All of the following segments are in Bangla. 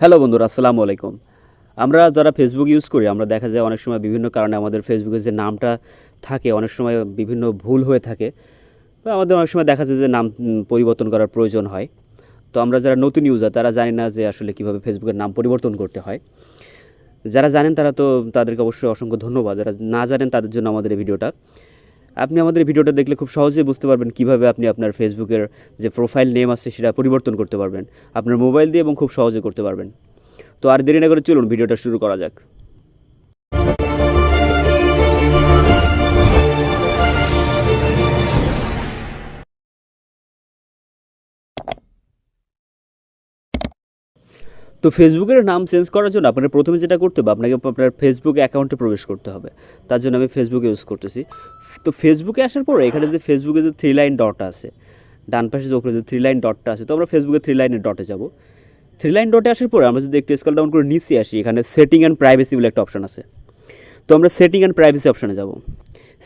হ্যালো বন্ধুরা, আসসালামু আলাইকুম। আমরা যারা ফেসবুক ইউজ করি, আমরা দেখা যায় অনেক সময় বিভিন্ন কারণে আমাদের ফেসবুকের যে নামটা থাকে অনেক সময় বিভিন্ন ভুল হয়ে থাকে, বা আমাদের অনেক সময় দেখা যায় যে নাম পরিবর্তন করার প্রয়োজন হয়। তো আমরা যারা নতুন ইউজার তারা জানি না যে আসলে কীভাবে ফেসবুকের নাম পরিবর্তন করতে হয়। যারা জানেন তারা তো তাদেরকে অবশ্যই অসংখ্য ধন্যবাদ। যারা না জানেন তাদের জন্য আমাদের এই ভিডিওটা। আপনি আমাদের এই ভিডিওটা দেখলে খুব সহজেই বুঝতে পারবেন কীভাবে আপনি আপনার ফেসবুকের যে প্রোফাইল নেম আছে সেটা পরিবর্তন করতে পারবেন আপনার মোবাইল দিয়ে, এবং খুব সহজে করতে পারবেন। তো আর দেরি না করে চলুন ভিডিওটা শুরু করা যাক। তো ফেসবুকের নাম চেঞ্জ করার জন্য আপনার প্রথমে যেটা করতে হবে, আপনাকে আপনার ফেসবুক অ্যাকাউন্টে প্রবেশ করতে হবে। তার জন্য আমি ফেসবুক ইউজ করতেছি। তো ফেসবুকে আসার পরে এখানে যে ফেসবুকে যে 3 লাইন ডট আছে, ডান পাশে যে উপরে যে 3 লাইন ডটটা আছে, তো আমরা ফেসবুকে 3 লাইনের ডটে যাব। 3 লাইন ডটে আসার পরে আমরা যদি একটু স্ক্রল ডাউন করে নিচে আসি, এখানে সেটিং অ্যান্ড প্রাইভেসি বলে একটা অপশন আছে। তো আমরা সেটিং অ্যান্ড প্রাইভেসি অপশানে যাব।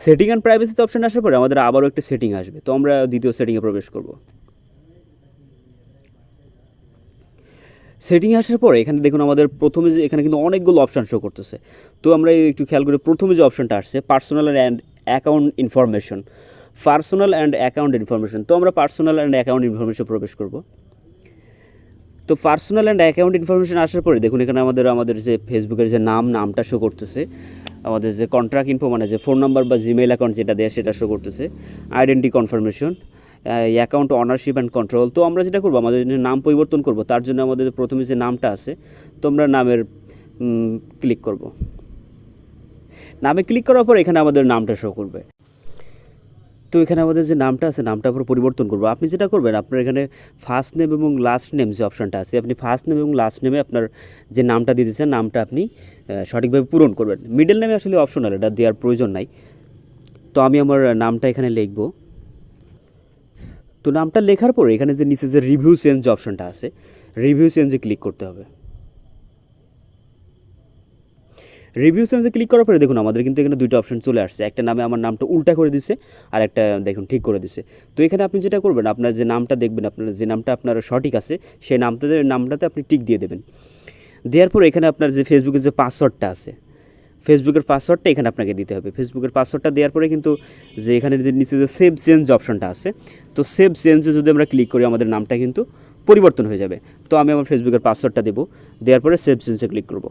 সেটিং অ্যান্ড প্রাইভেসিতে অপশানে আসার পরে আমাদের আবারও একটা সেটিং আসবে। তো আমরা দ্বিতীয় সেটিংয়ে প্রবেশ করব। সেটিংয়ে আসার পরে এখানে দেখুন আমাদের প্রথমে যে এখানে কিন্তু অনেকগুলো অপশান শো করতেছে। তো আমরা একটু খেয়াল করে প্রথমে যে অপশানটা আসছে পার্সোনাল অ্যান্ড অ্যাকাউন্ট ইনফরমেশন, তো আমরা পার্সোনাল অ্যান্ড অ্যাকাউন্ট ইনফরমেশন প্রবেশ করব। তো পার্সোনাল অ্যান্ড অ্যাকাউন্ট ইনফরমেশন আসার পরে দেখুন এখানে আমাদের যে ফেসবুকের যে নামটা শো করতেছে, আমাদের যে কন্ট্রাক্ট ইনফো মানে যে ফোন নাম্বার বা জিমেইল অ্যাকাউন্ট যেটা দেয় সেটা শো করতেছে, identity confirmation, account ownership and control. তো আমরা যেটা করবো, আমাদের নাম পরিবর্তন করব, তার জন্য আমাদের প্রথমে যে নামটা আছে, তো আমরা নামের ক্লিক করব। নামে ক্লিক করার পর এখানে আমাদের নামটা শো করবে। তো এখানে আমাদের যে নামটা আছে, নামটা আমরা পরিবর্তন করবো। আপনি যেটা করবেন, আপনার এখানে ফার্স্ট নেম এবং লাস্ট নেম যে অপশানটা আছে, আপনি ফার্স্ট নেম এবং লাস্ট নেমে আপনার যে নামটা দিতেছেন নামটা আপনি সঠিকভাবে পূরণ করবেন। মিডল নেমে আসলে অপশনাল, এটা দেওয়ার প্রয়োজন নাই। তো আমি আমার নামটা এখানে লিখব। তো নামটা লেখার পরে এখানে যে নিচে যে রিভিউ চেঞ্জ যে অপশানটা আছে, রিভিউ চেঞ্জে ক্লিক করতে হবে। রিভিউ চেঞ্জে ক্লিক করার পরে দেখুন আমাদের কিন্তু এখানে দুইটা অপশন চলে আসছে। একটা নামে আমার নামটা উল্টা করে দিছে, আর একটা দেখুন ঠিক করে দিছে। তো এখানে আপনি যেটা করবেন, আপনার যে নামটা দেখবেন, আপনার যে নামটা আপনার সঠিক আছে সেই নামটাতে আপনি টিক দিয়ে দেবেন। দেওয়ার পরে এখানে আপনার যে ফেসবুকের যে পাসওয়ার্ডটা আছে, ফেসবুকের পাসওয়ার্ডটা এখানে আপনাকে দিতে হবে। ফেসবুকের পাসওয়ার্ডটা দেওয়ার পরে কিন্তু যে এখানে যে নিচে যে সেভ চেঞ্জ অপশনটা আছে, তো সেভ চেঞ্জে যদি আমরা ক্লিক করি আমাদের নামটা কিন্তু পরিবর্তন হয়ে যাবে। তো আমি আমার ফেসবুকের পাসওয়ার্ডটা দেবো, দেওয়ার পরে সেভ চেঞ্জে ক্লিক করব।